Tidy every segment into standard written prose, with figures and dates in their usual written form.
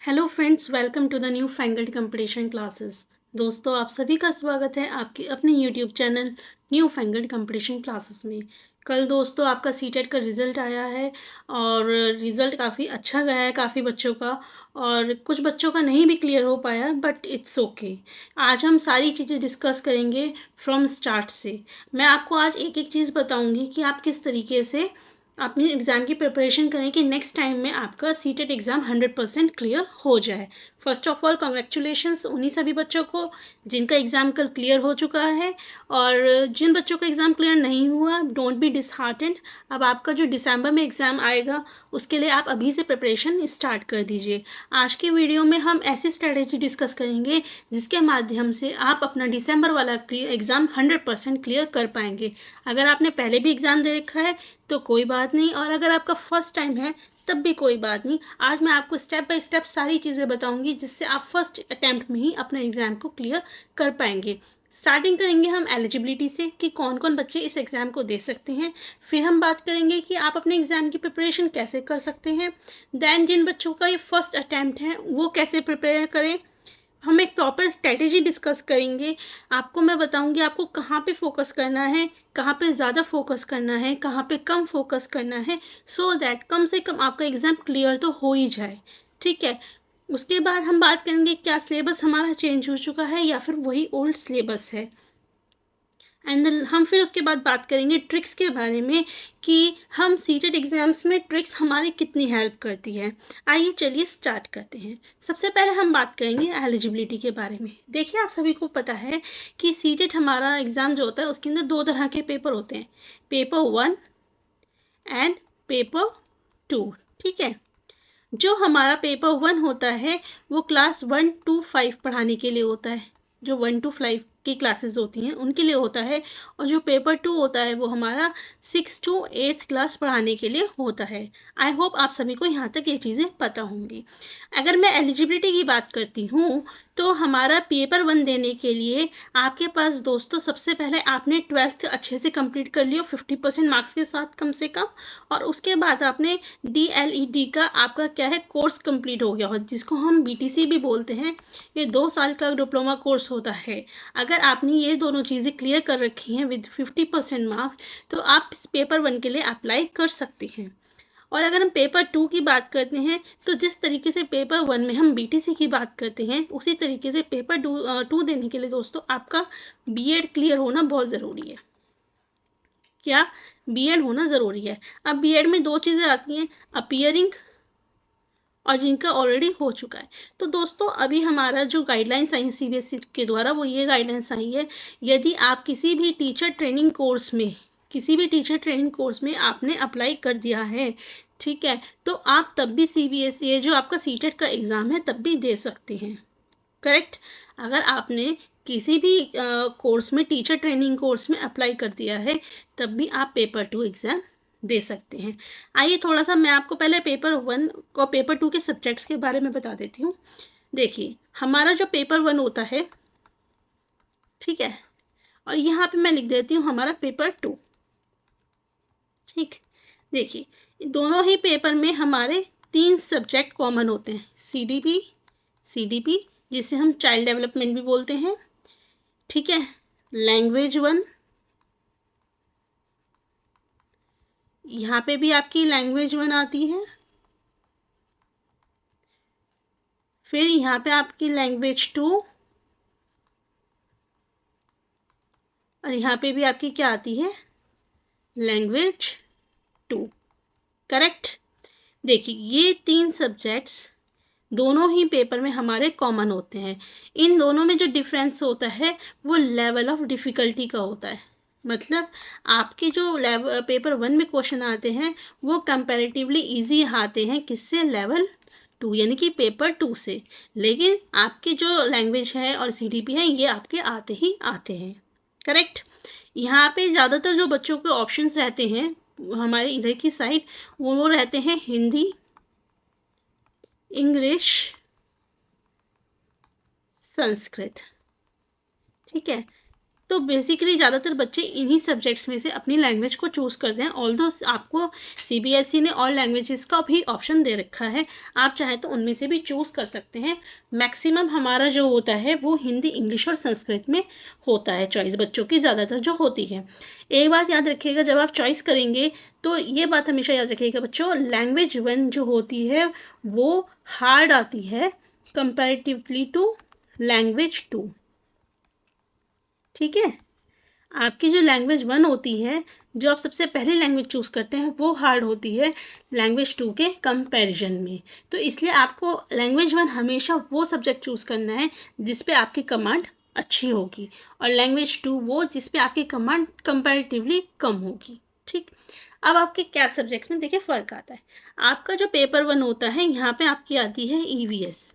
Hello friends, welcome to the new fangled competition classes. दोस्तों, आप सभी का स्वागत है आपके अपने YouTube channel new fangled competition classes में। कल दोस्तों आपका सीटेट का रिज़ल्ट आया है और रिज़ल्ट काफ़ी अच्छा गया है काफ़ी बच्चों का, और कुछ बच्चों का नहीं भी क्लियर हो पाया, बट इट्स ओके। आज हम सारी चीज़ें डिस्कस करेंगे फ्रॉम स्टार्ट से। मैं आपको आज एक एक चीज़ बताऊंगी कि आप किस तरीके से अपनी एग्ज़ाम की प्रिपरेशन करें कि नेक्स्ट टाइम में आपका सीटेट एग्ज़ाम 100% क्लियर हो जाए। फर्स्ट ऑफ ऑल कॉन्ग्रेचुलेशंस उन्हीं सभी बच्चों को जिनका एग्ज़ाम कल क्लियर हो चुका है, और जिन बच्चों का एग्ज़ाम क्लियर नहीं हुआ, डोंट बी डिसहार्टेंड। अब आपका जो दिसंबर में एग्ज़ाम आएगा उसके लिए आप अभी से प्रिपरेशन स्टार्ट कर दीजिए। आज के वीडियो में हम ऐसी स्ट्रेटेजी डिस्कस करेंगे जिसके माध्यम से आप अपना दिसंबर वाला एग्ज़ाम 100% क्लियर कर पाएंगे। अगर आपने पहले भी एग्ज़ाम दे रखा है तो कोई बात नहीं, और अगर आपका फर्स्ट टाइम है तब भी कोई बात नहीं। आज मैं आपको स्टेप बाय स्टेप सारी चीज़ें बताऊंगी जिससे आप फर्स्ट अटेम्प्ट में ही अपने एग्ज़ाम को क्लियर कर पाएंगे। स्टार्टिंग करेंगे हम एलिजिबिलिटी से कि कौन कौन बच्चे इस एग्ज़ाम को दे सकते हैं। फिर हम बात करेंगे कि आप अपने एग्ज़ाम की प्रिपरेशन कैसे कर सकते हैं। देन जिन बच्चों का ये फर्स्ट अटेम्प्ट है वो कैसे प्रिपेयर करें। हम एक प्रॉपर स्ट्रेटेजी डिस्कस करेंगे। आपको मैं बताऊंगी आपको कहाँ पे फोकस करना है, कहाँ पे ज़्यादा फोकस करना है, कहाँ पे कम फोकस करना है, सो दैट कम से कम आपका एग्ज़ाम क्लियर तो हो ही जाए। ठीक है। उसके बाद हम बात करेंगे क्या सिलेबस हमारा चेंज हो चुका है या फिर वही ओल्ड सिलेबस है। एंड हम फिर उसके बाद बात करेंगे ट्रिक्स के बारे में कि हम सीटेट एग्ज़ाम्स में ट्रिक्स हमारी कितनी हेल्प करती है। आइए चलिए स्टार्ट करते हैं। सबसे पहले हम बात करेंगे एलिजिबिलिटी के बारे में। देखिए, आप सभी को पता है कि सीटेट हमारा एग्ज़ाम जो होता है उसके अंदर दो तरह के पेपर होते हैं, पेपर 1 एंड पेपर 2। ठीक है। जो हमारा पेपर 1 होता है वो क्लास 1 to 5 पढ़ाने के लिए होता है, जो 1 to 5 की क्लासेस होती हैं उनके लिए होता है। और जो पेपर 2 होता है वो हमारा 6 to 8 क्लास पढ़ाने के लिए होता है। आई होप आप सभी को यहाँ तक ये चीज़ें पता होंगी। अगर मैं एलिजिबिलिटी की बात करती हूँ तो हमारा पेपर 1 देने के लिए आपके पास दोस्तों सबसे पहले आपने 12th अच्छे से कंप्लीट कर लियो 50% मार्क्स के साथ कम से कम, और उसके बाद आपने DLED का आपका क्या है कोर्स कंप्लीट हो गया हो, जिसको हम BTC भी बोलते हैं। ये 2 साल का डिप्लोमा कोर्स होता है। अगर आपने ये दोनों चीज़ें क्लियर कर रखी हैं विद 50% मार्क्स तो आप इस पेपर 1 के लिए अप्लाई कर सकते हैं। और अगर हम पेपर 2 की बात करते हैं तो जिस तरीके से पेपर 1 में हम BTC की बात करते हैं उसी तरीके से पेपर 2 देने के लिए दोस्तों आपका B.Ed क्लियर होना बहुत ज़रूरी है। क्या? B.Ed होना ज़रूरी है। अब B.Ed में दो चीज़ें आती हैं, अपीयरिंग और जिनका ऑलरेडी हो चुका है। तो दोस्तों अभी हमारा जो गाइडलाइंस आई CBSE के द्वारा वो ये गाइडलाइंस आई है, यदि आप किसी भी टीचर ट्रेनिंग कोर्स में आपने अप्लाई कर दिया है, ठीक है, तो आप तब भी CBSE ये जो आपका सीटेट का एग्ज़ाम है तब भी दे सकते हैं। करेक्ट। अगर आपने किसी भी कोर्स में टीचर ट्रेनिंग कोर्स में अप्लाई कर दिया है तब भी आप पेपर 2 एग्ज़ाम दे सकते हैं। आइए थोड़ा सा मैं आपको पहले पेपर 1 और पेपर 2 के सब्जेक्ट्स के बारे में बता देती हूँ। देखिए, हमारा जो पेपर 1 होता है, ठीक है, और यहाँ पे मैं लिख देती हूँ हमारा पेपर 2। ठीक। देखिए, दोनों ही पेपर में हमारे 3 सब्जेक्ट कॉमन होते हैं, CDP जिसे हम चाइल्ड डेवलपमेंट भी बोलते हैं, ठीक है, लैंग्वेज 1, यहाँ पे भी आपकी लैंग्वेज 1 आती है, फिर यहाँ पे आपकी लैंग्वेज 2, और यहाँ पे भी आपकी क्या आती है, लैंग्वेज 2। करेक्ट। देखिए, ये 3 सब्जेक्ट्स दोनों ही पेपर में हमारे कॉमन होते हैं। इन दोनों में जो डिफरेंस होता है वो लेवल ऑफ डिफ़िकल्टी का होता है। मतलब आपके जो पेपर 1 में क्वेश्चन आते हैं वो कंपैरेटिवली इजी आते हैं, किससे, लेवल 2 यानी कि पेपर 2 से। लेकिन आपकी जो लैंग्वेज है और CDP है ये आपके आते ही आते हैं। करेक्ट। यहाँ पे ज़्यादातर जो बच्चों के ऑप्शंस रहते हैं हमारे इधर की साइड, वो रहते हैं हिंदी, इंग्लिश, संस्कृत। ठीक है। तो बेसिकली ज़्यादातर बच्चे इन्हीं सब्जेक्ट्स में से अपनी लैंग्वेज को चूज़ करते हैं। ऑल्दो आपको सीबीएसई ने ऑल लैंग्वेजेस का भी ऑप्शन दे रखा है, आप चाहे तो उनमें से भी चूज़ कर सकते हैं। मैक्सिमम हमारा जो होता है वो हिंदी, इंग्लिश और संस्कृत में होता है, चॉइस बच्चों की ज़्यादातर जो होती है। एक बात याद रखिएगा, जब आप चॉइस करेंगे तो ये बात हमेशा याद रखिएगा बच्चों, लैंग्वेज 1 जो होती है वो हार्ड आती है कंपैरेटिवली टू लैंग्वेज 2। ठीक है, आपकी जो लैंग्वेज 1 होती है, जो आप सबसे पहले लैंग्वेज चूज़ करते हैं, वो हार्ड होती है लैंग्वेज 2 के कंपैरिजन में। तो इसलिए आपको लैंग्वेज 1 हमेशा वो सब्जेक्ट चूज़ करना है जिस पे आपकी कमांड अच्छी होगी, और लैंग्वेज 2 वो जिस पे आपकी कमांड कंपैरेटिवली कम होगी। ठीक, अब आपके क्या सब्जेक्ट्स में देखिए फ़र्क आता है। आपका जो पेपर 1 होता है, यहाँ पे आपकी आती है ईवीएस,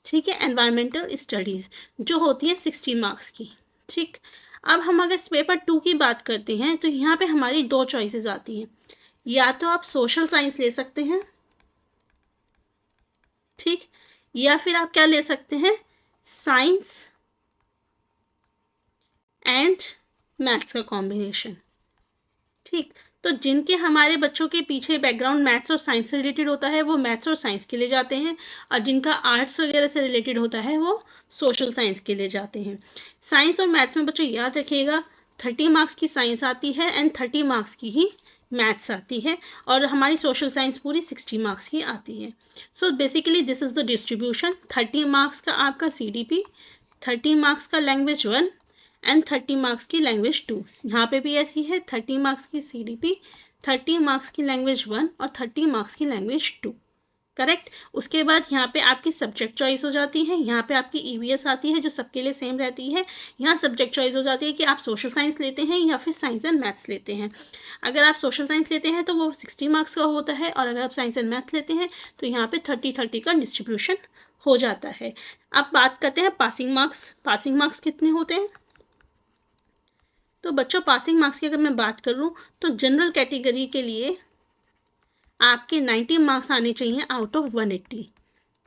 ठीक है, एनवायरमेंटल स्टडीज़, जो होती है 60 मार्क्स की। ठीक, अब हम अगर पेपर 2 की बात करते हैं तो यहाँ पे हमारी 2 चॉइसेस आती हैं। या तो आप सोशल साइंस ले सकते हैं, ठीक, या फिर आप क्या ले सकते हैं, साइंस एंड मैथ्स का कॉम्बिनेशन। ठीक, तो जिनके हमारे बच्चों के पीछे बैकग्राउंड मैथ्स और साइंस से रिलेटेड होता है वो मैथ्स और साइंस के लिए जाते हैं, और जिनका आर्ट्स वगैरह से रिलेटेड होता है वो सोशल साइंस के लिए जाते हैं। साइंस और मैथ्स में बच्चों याद रखिएगा 30 मार्क्स की साइंस आती है एंड 30 मार्क्स की ही मैथ्स आती है, और हमारी सोशल साइंस पूरी 60 मार्क्स की आती है। So basically this is the distribution. 30 marks का आपका सीडीपी, 30 मार्क्स का लैंग्वेज 1 एंड 30 मार्क्स की लैंग्वेज 2। यहाँ पे भी ऐसी है, 30 मार्क्स की सीडीपी, 30 मार्क्स की लैंग्वेज 1 और 30 मार्क्स की लैंग्वेज 2। करेक्ट। उसके बाद यहाँ पे आपकी सब्जेक्ट चॉइस हो जाती है, यहाँ पे आपकी ईवीएस आती है जो सबके लिए सेम रहती है। यहाँ सब्जेक्ट चॉइस हो जाती है कि आप सोशल साइंस लेते हैं या फिर साइंस एंड मैथ्स लेते हैं। अगर आप सोशल साइंस लेते हैं तो वो 60 मार्क्स का होता है, और अगर आप साइंस एंड मैथ्स लेते हैं तो यहाँ पे 30-30 का डिस्ट्रीब्यूशन हो जाता है। अब बात करते हैं पासिंग मार्क्स। पासिंग मार्क्स कितने होते हैं? तो बच्चों पासिंग मार्क्स की अगर मैं बात करूं तो जनरल कैटेगरी के लिए आपके 90 मार्क्स आने चाहिए आउट ऑफ 180।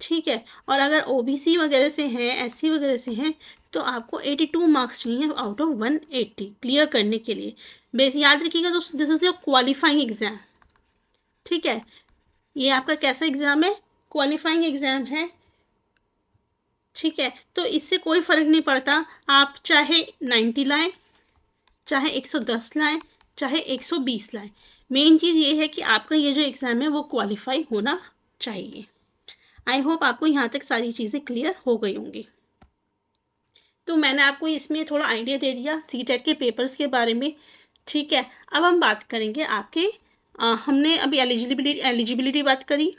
ठीक है, और अगर ओबीसी वगैरह से हैं, एससी वगैरह से हैं, तो आपको 82 मार्क्स चाहिए आउट ऑफ 180 क्लियर करने के लिए। बेस याद रखिएगा दोस्तों, this is your qualifying exam. ठीक है, ये आपका कैसा एग्जाम है? क्वालिफाइंग एग्जाम है। ठीक है, तो इससे कोई फर्क नहीं पड़ता आप चाहे 90 लाएं, चाहे 110 लाएं, चाहे 120 लाएं। मेन चीज़ ये है कि आपका ये जो एग्ज़ाम है वो क्वालिफाई होना चाहिए। आई होप आपको यहाँ तक सारी चीज़ें क्लियर हो गई होंगी। तो मैंने आपको इसमें थोड़ा आइडिया दे दिया सीटेट के पेपर्स के बारे में। ठीक है, अब हम बात करेंगे आपके हमने अभी एलिजिबिलिटी बात करी।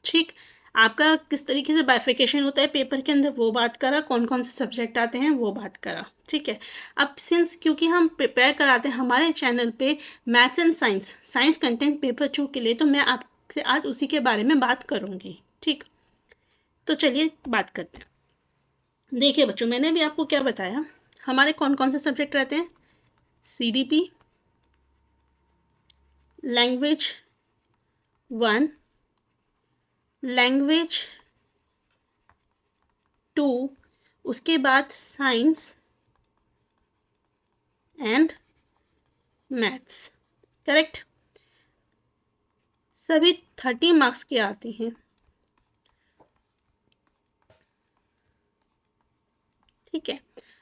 ठीक, आपका किस तरीके से बाइफिकेशन होता है पेपर के अंदर वो बात करा, कौन कौन से सब्जेक्ट आते हैं वो बात करा। ठीक है, अब सिंस क्योंकि हम प्रिपेयर कराते हैं हमारे चैनल पे maths and science content paper 2 के लिए, तो मैं आपसे आज उसी के बारे में बात करूँगी। ठीक, तो चलिए बात करते हैं। देखिए बच्चों, मैंने भी आपको क्या बताया, हमारे कौन कौन से सब्जेक्ट रहते हैं, सीडीपी, लैंग्वेज 1, लैंग्वेज 2, उसके बाद साइंस एंड मैथ्स। करेक्ट, सभी 30 मार्क्स के आती हैं। ठीक है,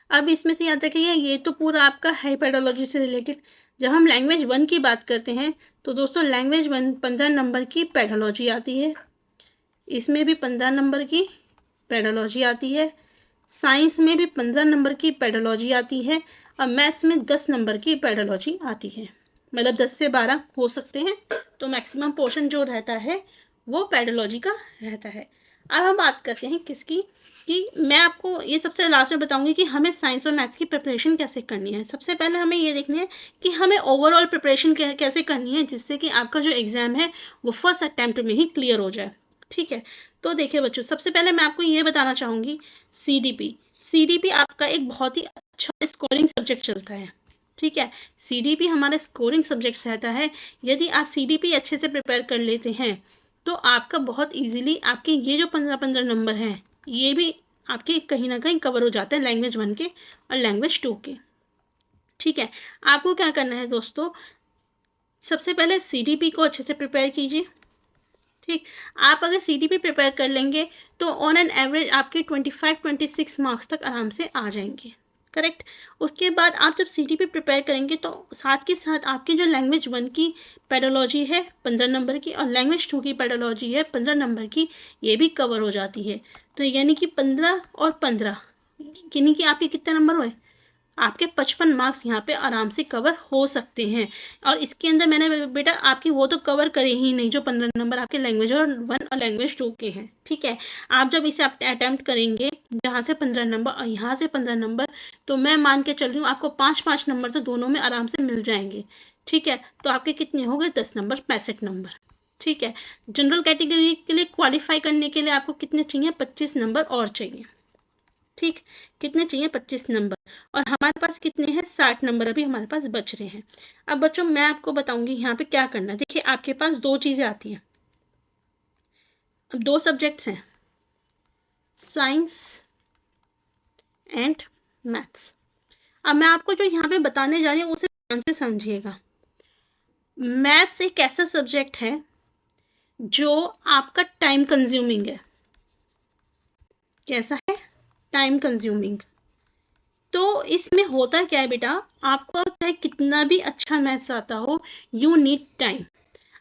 अब इसमें से याद रखिए ये तो पूरा आपका है पेडोलॉजी से रिलेटेड। जब हम लैंग्वेज 1 की बात करते हैं तो दोस्तों लैंग्वेज 1 15 नंबर की पेडोलॉजी आती है, इसमें भी 15 नंबर की पेडोलॉजी आती है, साइंस में भी 15 नंबर की पेडोलॉजी आती है, और मैथ्स में 10 नंबर की पेडोलॉजी आती है। मतलब 10 से 12 हो सकते हैं, तो मैक्सिमम पोर्शन जो रहता है वो पेडोलॉजी का रहता है। अब हम बात करते हैं किसकी, कि मैं आपको ये सबसे लास्ट में बताऊंगी कि हमें साइंस और मैथ्स की प्रिपरेशन कैसे करनी है। सबसे पहले हमें ये देखना है कि हमें ओवरऑल प्रिपरेशन कैसे करनी है जिससे कि आपका जो एग्ज़ाम है वो फर्स्ट अटैम्प्ट में ही क्लियर हो जाए। ठीक है, तो देखिए बच्चों, सबसे पहले मैं आपको ये बताना चाहूँगी, सीडीपी आपका एक बहुत ही अच्छा स्कोरिंग सब्जेक्ट चलता है। ठीक है, सीडीपी हमारा स्कोरिंग सब्जेक्ट रहता है। यदि आप सीडीपी अच्छे से प्रिपेयर कर लेते हैं तो आपका बहुत इजीली आपके ये जो 15-15 नंबर हैं ये भी आपके कहीं ना कहीं कवर हो जाते हैं लैंग्वेज 1 के और लैंग्वेज 2 के। ठीक है, आपको क्या करना है दोस्तों, सबसे पहले CDP को अच्छे से प्रिपेयर कीजिए। ठीक, आप अगर CDP प्रिपेयर कर लेंगे तो ऑन एन एवरेज आपके 25-26 मार्क्स तक आराम से आ जाएंगे। करेक्ट। उसके बाद आप जब CDP प्रिपेयर करेंगे तो साथ के साथ आपकी जो लैंग्वेज 1 की पेडोलॉजी है 15 नंबर की और लैंग्वेज 2 की पेडोलॉजी है 15 नंबर की, ये भी कवर हो जाती है। तो यानी कि 15 और 15 यानी कि आपके कितने नंबर हुए, आपके 55 मार्क्स यहाँ पे आराम से कवर हो सकते हैं। और इसके अंदर मैंने बेटा आपकी वो तो कवर करे ही नहीं जो 15 नंबर आपके लैंग्वेज और 1 और लैंग्वेज 2 के हैं। ठीक है, आप जब इसे अटेम्प्ट करेंगे यहाँ से 15 नंबर और यहाँ से 15 नंबर, तो मैं मान के चल रही हूँ आपको 5-5 नंबर तो दोनों में आराम से मिल जाएंगे। ठीक है, तो आपके कितने हो गए 10 नंबर 65 नंबर। ठीक है, जनरल कैटेगरी के लिए क्वालिफाई करने के लिए आपको कितने चाहिए, 25 नंबर और चाहिए। ठीक, कितने चाहिए, 25 नंबर। और हमारे पास कितने हैं, 60 नंबर अभी हमारे पास बच रहे हैं। अब बच्चों मैं आपको बताऊंगी यहाँ पे क्या करना है। देखिए आपके पास दो चीजें आती हैं, अब दो सब्जेक्ट्स हैं, साइंस एंड मैथ्स। अब मैं आपको जो यहाँ पे बताने जा रही हूँ उसे ध्यान से समझिएगा। मैथ्स एक ऐसा सब्जेक्ट है जो आपका टाइम कंज्यूमिंग है। कैसा है, टाइम कंज्यूमिंग। तो इसमें होता क्या है बेटा, आपको चाहे कितना भी अच्छा मैथ्स आता हो, यू नीड टाइम।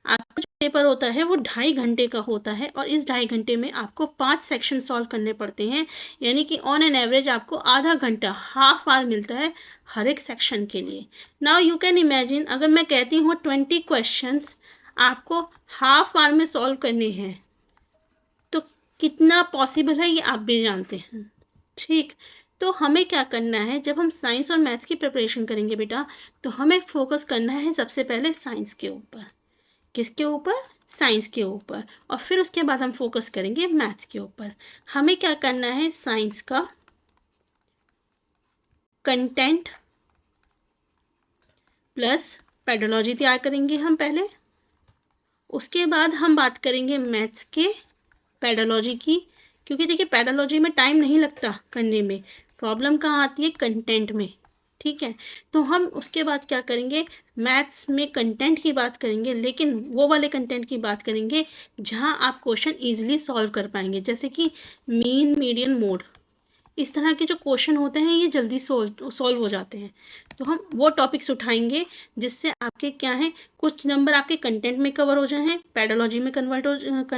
आपका जो पेपर होता है वो 2.5 घंटे का होता है और इस 2.5 घंटे में आपको 5 सेक्शन सॉल्व करने पड़ते हैं, यानी कि ऑन एन एवरेज आपको आधा घंटा, हाफ आवर मिलता है हर एक सेक्शन के लिए। नाउ यू कैन इमेजिन, अगर मैं कहती हूँ 20 क्वेश्चंस आपको हाफ आवर में सॉल्व करने हैं तो कितना पॉसिबल है ये आप भी जानते हैं। ठीक, तो हमें क्या करना है, जब हम साइंस और मैथ्स की प्रिपरेशन करेंगे बेटा, तो हमें फोकस करना है सबसे पहले साइंस के ऊपर। किसके ऊपर, साइंस के ऊपर। और फिर उसके बाद हम फोकस करेंगे मैथ्स के ऊपर। हमें क्या करना है, साइंस का कंटेंट प्लस पेडोलॉजी तैयार करेंगे हम पहले, उसके बाद हम बात करेंगे मैथ्स के पेडोलॉजी की। क्योंकि देखिए पेडोलॉजी में टाइम नहीं लगता करने में, प्रॉब्लम कहाँ आती है, कंटेंट में। ठीक है, तो हम उसके बाद क्या करेंगे, मैथ्स में कंटेंट की बात करेंगे, लेकिन वो वाले कंटेंट की बात करेंगे जहां आप क्वेश्चन इजीली सॉल्व कर पाएंगे, जैसे कि मीन मीडियन मोड। इस तरह के जो क्वेश्चन होते हैं ये जल्दी सॉल्व हो जाते हैं। तो हम वो टॉपिक्स उठाएंगे जिससे आपके क्या है, कुछ नंबर आपके कंटेंट में कवर हो जाए, पेडोलॉजी में कन्वर्ट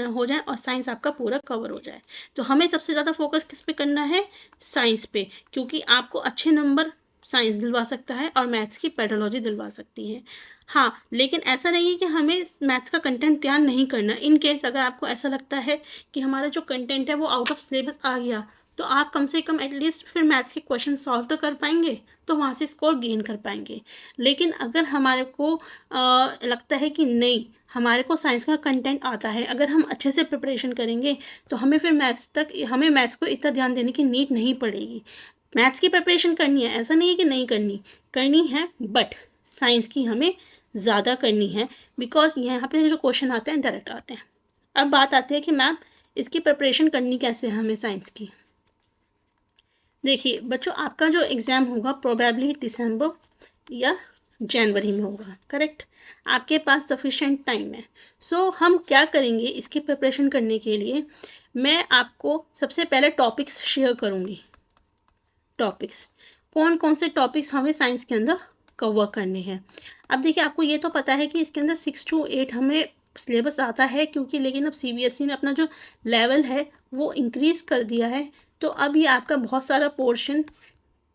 हो जाए और साइंस आपका पूरा कवर हो जाए। तो हमें सबसे ज़्यादा फोकस किस पे करना है, साइंस पे, क्योंकि आपको अच्छे नंबर साइंस दिलवा सकता है और मैथ्स की पेडोलॉजी दिलवा सकती है। हाँ, लेकिन ऐसा नहीं है कि हमें मैथ्स का कंटेंट तैयार नहीं करना। इन केस अगर आपको ऐसा लगता है कि हमारा जो कंटेंट है वो आउट ऑफ सिलेबस आ गया, तो आप कम से कम एटलीस्ट फिर मैथ्स के क्वेश्चन सॉल्व तो कर पाएंगे, तो वहाँ से स्कोर गेन कर पाएंगे। लेकिन अगर हमारे को लगता है कि नहीं, हमारे को साइंस का कंटेंट आता है, अगर हम अच्छे से प्रिपरेशन करेंगे तो हमें फिर हमें मैथ्स को इतना ध्यान देने की नीड नहीं पड़ेगी। मैथ्स की प्रिपरेशन करनी है, ऐसा नहीं है कि नहीं करनी, करनी है, बट साइंस की हमें ज़्यादा करनी है, बिकॉज यहाँ पे जो क्वेश्चन आते हैं डायरेक्ट आते हैं। अब बात आती है कि मैम इसकी प्रिपरेशन करनी कैसे है हमें साइंस की। देखिए बच्चों, आपका जो एग्ज़ाम होगा प्रोबेबली दिसंबर या जनवरी में होगा, करेक्ट। आपके पास सफिशेंट टाइम है। सो हम क्या करेंगे इसकी प्रिपरेशन करने के लिए, मैं आपको सबसे पहले टॉपिक्स शेयर करूँगी। टॉपिक्स, कौन कौन से टॉपिक्स हमें साइंस के अंदर कवर करने हैं। अब देखिए आपको ये तो पता है कि इसके अंदर 6 to 8 हमें सिलेबस आता है, क्योंकि लेकिन अब CBSE ने अपना जो लेवल है वो इंक्रीज कर दिया है। तो अब ये आपका बहुत सारा पोर्शन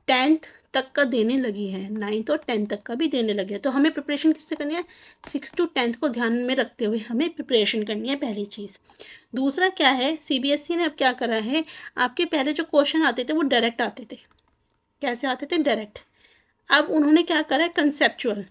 10th तक का देने लगी है, 9th और 10th तक का भी देने लगे हैं। तो हमें प्रिपरेशन किससे करनी है, 6 to 10th को ध्यान में रखते हुए हमें प्रिपरेशन करनी है, पहली चीज़। दूसरा क्या है, CBSE ने अब क्या करा है, आपके पहले जो क्वेश्चन आते थे वो डायरेक्ट आते थे। कैसे आते थे, डायरेक्ट। अब उन्होंने क्या करा है, कंसेप्चुअल।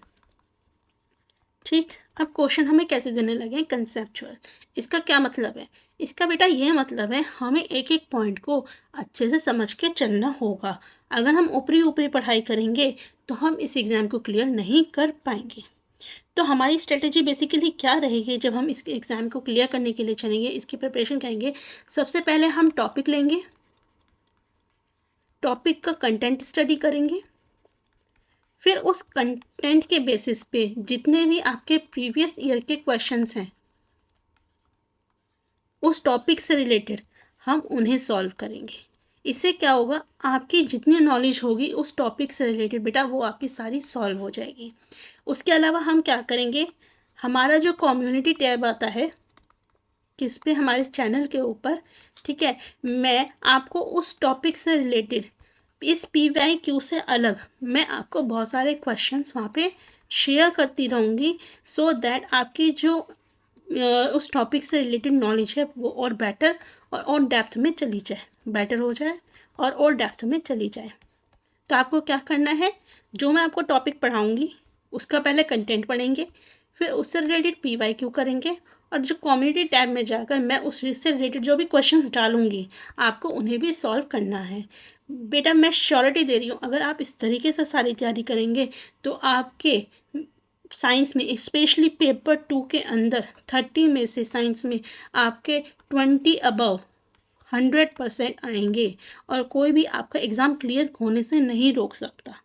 ठीक, अब क्वेश्चन हमें कैसे देने लगे हैं, कंसेप्चुअल। इसका क्या मतलब है, इसका बेटा ये मतलब है हमें एक एक पॉइंट को अच्छे से समझ के चलना होगा। अगर हम ऊपरी ऊपरी पढ़ाई करेंगे तो हम इस एग्ज़ाम को क्लियर नहीं कर पाएंगे। तो हमारी स्ट्रेटेजी बेसिकली क्या रहेगी, जब हम इस एग्ज़ाम को क्लियर करने के लिए चलेंगे, इसकी प्रिपरेशन करेंगे, सबसे पहले हम टॉपिक लेंगे, टॉपिक का कंटेंट स्टडी करेंगे, फिर उस कंटेंट के बेसिस पे जितने भी आपके प्रीवियस ईयर के क्वेश्चंस हैं उस टॉपिक से रिलेटेड हम उन्हें सॉल्व करेंगे। इससे क्या होगा, आपकी जितनी नॉलेज होगी उस टॉपिक से रिलेटेड बेटा वो आपकी सारी सॉल्व हो जाएगी। उसके अलावा हम क्या करेंगे, हमारा जो कम्युनिटी टैब आता है किस पे, हमारे चैनल के ऊपर, ठीक है, मैं आपको उस टॉपिक से रिलेटेड इस PYQ से अलग मैं आपको बहुत सारे क्वेश्चंस वहाँ पे शेयर करती रहूँगी, सो दैट आपकी जो उस टॉपिक से रिलेटेड नॉलेज है वो और बेटर और डेप्थ में चली जाए, बेटर हो जाए और डेप्थ में चली जाए। तो आपको क्या करना है, जो मैं आपको टॉपिक पढ़ाऊँगी उसका पहले कंटेंट पढ़ेंगे, फिर उससे रिलेटेड PYQ करेंगे, और जो कम्युनिटी टैब में जाकर मैं उससे रिलेटेड जो भी क्वेश्चंस डालूंगी आपको उन्हें भी सॉल्व करना है। बेटा मैं श्योरिटी दे रही हूँ, अगर आप इस तरीके से सारी तैयारी करेंगे तो आपके साइंस में स्पेशली पेपर 2 के अंदर 30 में से साइंस में आपके 20 अबव 100% आएंगे और कोई भी आपका एग्ज़ाम क्लियर होने से नहीं रोक सकता।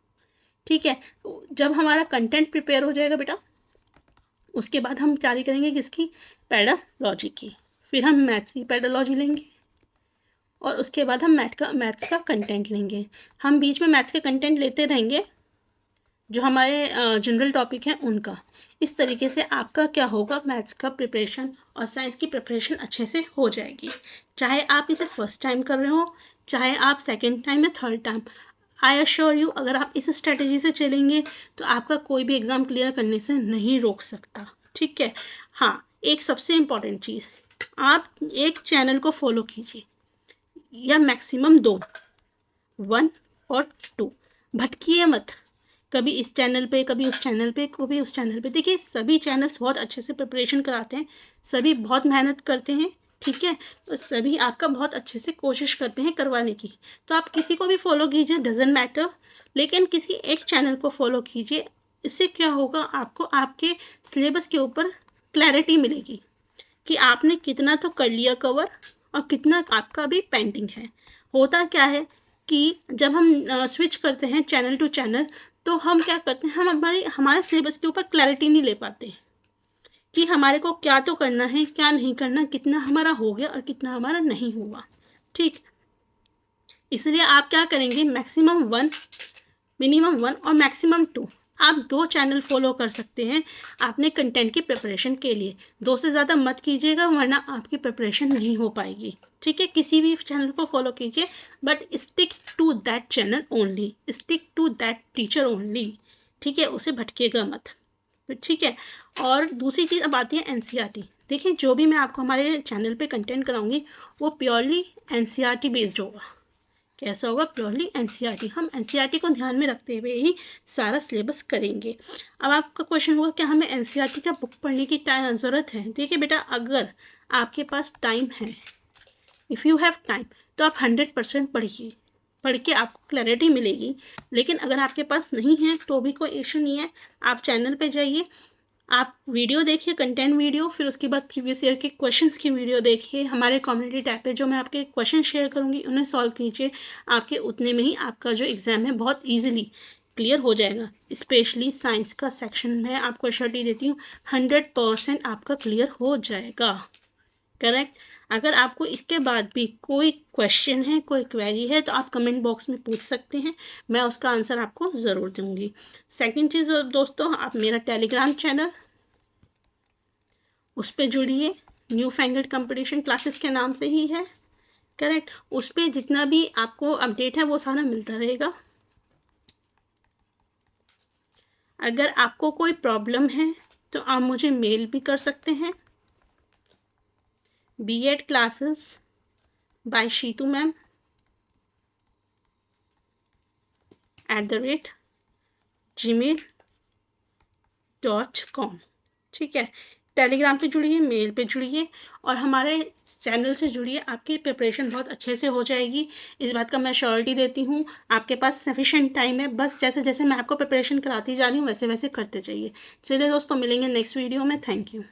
ठीक है, जब हमारा कंटेंट प्रिपेयर हो जाएगा बेटा उसके बाद हम तैयारी करेंगे किसकी, पेडालॉजी की, फिर हम मैथ्स की पेडालॉजी लेंगे और उसके बाद हम मैथ्स का कंटेंट लेंगे। हम बीच में मैथ्स के कंटेंट लेते रहेंगे जो हमारे जनरल टॉपिक हैं उनका। इस तरीके से आपका क्या होगा, मैथ्स का प्रिपरेशन और साइंस की प्रिपरेशन अच्छे से हो जाएगी। चाहे आप इसे फर्स्ट टाइम कर रहे हो, चाहे आप सेकेंड टाइम या third time, I assure you अगर आप इस स्ट्रेटेजी से चलेंगे तो आपका कोई भी एग्ज़ाम क्लियर करने से नहीं रोक सकता। ठीक है, हाँ एक सबसे इम्पॉर्टेंट चीज़, आप एक चैनल को फॉलो कीजिए या मैक्सिमम 2, 1 और 2, भटकिए मत, कभी इस चैनल पे कभी उस चैनल पे कभी उस चैनल पे। देखिए सभी चैनल्स बहुत अच्छे से प्रिपरेशन कराते हैं, सभी बहुत मेहनत करते हैं, ठीक है, तो सभी आपका बहुत अच्छे से कोशिश करते हैं करवाने की। तो आप किसी को भी फॉलो कीजिए, डजेंट मैटर, लेकिन किसी एक चैनल को फॉलो कीजिए। इससे क्या होगा, आपको आपके सिलेबस के ऊपर क्लैरिटी मिलेगी कि आपने कितना तो कर लिया कवर और कितना आपका अभी पेंडिंग है। होता क्या है कि जब हम स्विच करते हैं चैनल टू चैनल तो हम क्या करते हैं, हम हमारे सिलेबस के ऊपर क्लैरिटी नहीं ले पाते कि हमारे को क्या तो करना है क्या नहीं करना, कितना हमारा हो गया और कितना हमारा नहीं हुआ। ठीक, इसलिए आप क्या करेंगे, मैक्सिमम 1, मिनिमम 1 और मैक्सिमम 2, आप 2 चैनल फॉलो कर सकते हैं अपने कंटेंट की प्रिपरेशन के लिए। 2 से ज़्यादा मत कीजिएगा वरना आपकी प्रिपरेशन नहीं हो पाएगी। ठीक है, किसी भी चैनल को फॉलो कीजिए but stick to that channel only, stick to that teacher only. ठीक है, उसे भटकेगा मत। ठीक है, और दूसरी चीज़ अब आती है NCERT। देखिए जो भी मैं आपको हमारे चैनल पे कंटेंट कराऊंगी वो प्योरली NCERT बेस्ड होगा। कैसा होगा, प्योरली NCERT। हम NCERT को ध्यान में रखते हुए ही सारा सिलेबस करेंगे। अब आपका क्वेश्चन होगा क्या हमें NCERT का बुक पढ़ने की ज़रूरत है। देखिए बेटा अगर आपके पास टाइम है, इफ़ यू हैव टाइम, तो आप 100% पढ़िए, पढ़ के आपको क्लैरिटी मिलेगी। लेकिन अगर आपके पास नहीं है तो भी कोई इशू नहीं है, आप चैनल पे जाइए, आप वीडियो देखिए, कंटेंट वीडियो, फिर उसके बाद प्रीवियस ईयर के क्वेश्चंस की वीडियो देखिए। हमारे कम्युनिटी टैब पे जो मैं आपके क्वेश्चन शेयर करूँगी उन्हें सॉल्व कीजिए, आपके उतने में ही आपका जो एग्ज़ाम है बहुत ईजिली क्लियर हो जाएगा। स्पेशली साइंस का सेक्शन में आपको श्योरिटी देती हूँ 100% आपका क्लियर हो जाएगा। करेक्ट, अगर आपको इसके बाद भी कोई क्वेश्चन है, कोई क्वेरी है तो आप कमेंट बॉक्स में पूछ सकते हैं, मैं उसका आंसर आपको ज़रूर दूंगी। सेकंड चीज़ दोस्तों, आप मेरा टेलीग्राम चैनल उस पर जुड़िए, न्यू फैंगल्ड कंपटीशन क्लासेस के नाम से ही है। करेक्ट, उस पर जितना भी आपको अपडेट है वो सारा मिलता रहेगा। अगर आपको कोई प्रॉब्लम है तो आप मुझे मेल भी कर सकते हैं, B.Ed classes by Sheetu ma'am @gmail.com। ठीक है, टेलीग्राम पे जुड़िए, मेल पे जुड़िए और हमारे चैनल से जुड़िए, आपकी प्रिपरेशन बहुत अच्छे से हो जाएगी। इस बात का मैं श्योरिटी देती हूँ। आपके पास सफिशेंट टाइम है, बस जैसे जैसे मैं आपको प्रिपरेशन कराती जा रही हूँ वैसे वैसे करते जाइए। चलिए दोस्तों, मिलेंगे नेक्स्ट वीडियो में। Thank you.